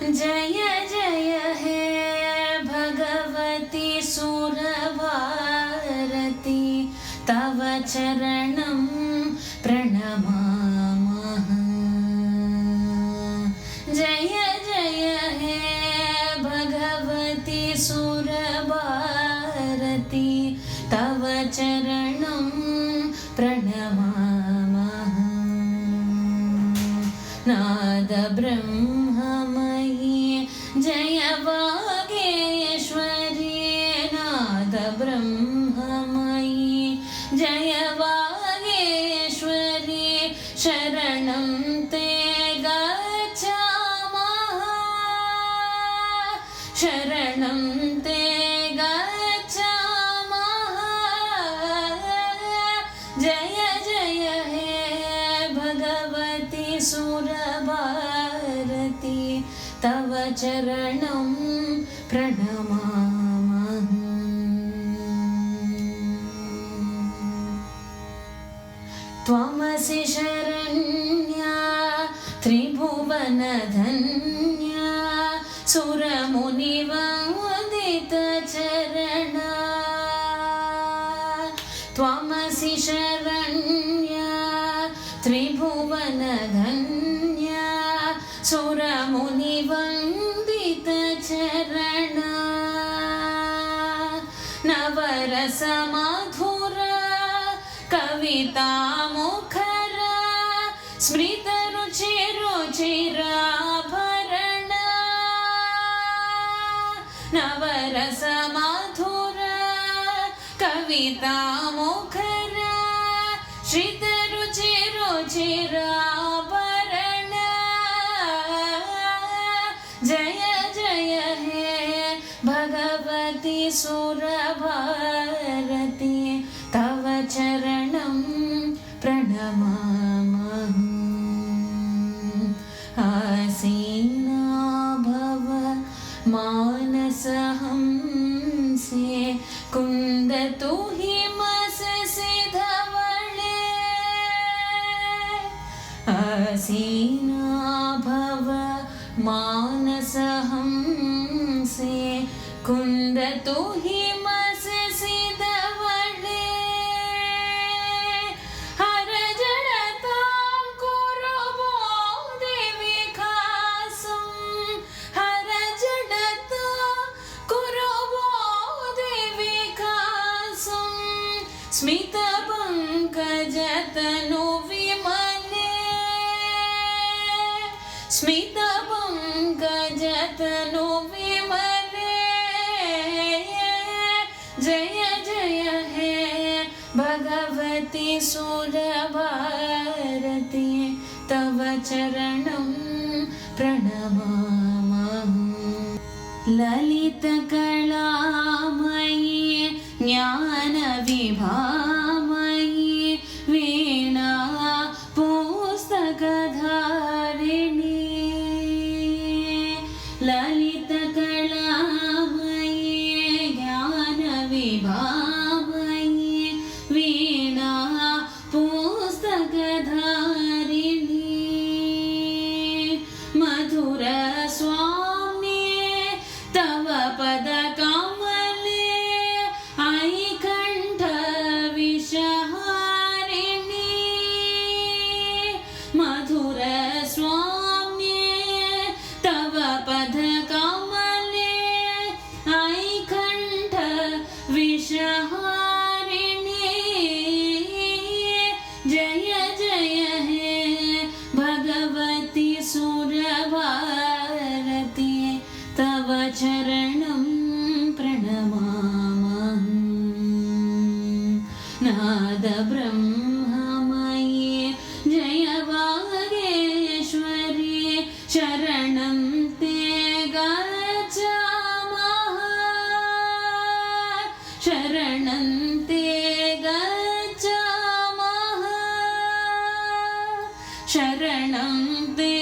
जय जय हे भगवती सुरभारती तव चरणं प्रणमामः। जय जय हे भगवती सुरभारती तव चरणं प्रणमामः। नाद ब्रह्ममयी जय वागेश्वरी नाद ब्रह्ममयी जय वागेश्वरी शरणं ते गच्छामः शरणं ते गच्छामः। जय जय हे भगवती सुरभारती तव चरणं प्रणमामः। त्वमसि शरण्या त्रिभुवनधन्या सुरमुनिवन्दितचरणा। त्वमसि शरण्या त्रिभुवनधन्या सुरमुनिवन्दितचरणा। नवरसमाधुरा कवितामुखरा स्मृतरुचिरुचिराभरणा। नवरसमाधुरा कवितामुखरा श्रितरुचिरुचिराभरणा। जय जय हे भगवती सुरभारती तव चरणं प्रणमामः। आसीना भव मानसहंसे कुन्दतु हिमसि धवळे। आसीना भव मानसहंसे कुन्दतु हिमसि धवळे। हर जडतां कुरु बोधिविकासं हर जडतां कुरु बोधिविकासं स्मितपङ्कजतनु विमले स्मितपङ्कजतनु विमले। जय जय हे भगवती सुरभारती तव चरणं प्रणमामः। ललितकलामयी ज्ञानविभामयी वीणा पुस्तकधारिणी। ललितकलामयी ज्ञानविभामयी वीणा पुस्तकधारिणी। मधुरस्वाम्ये तव पदकमले ऐकण्ठविषहारिणी। मधुरस्वाम्ये तव पदकमले ऐकण्ठविषहारिणी। जय जय हे भगवती सुरभारती तव चरणं प्रणमामः। नाद ब्रह्ममयी जय वागेश्वरी शरणं ते गच्छामः शरणं ते गच्छामः शरणं ते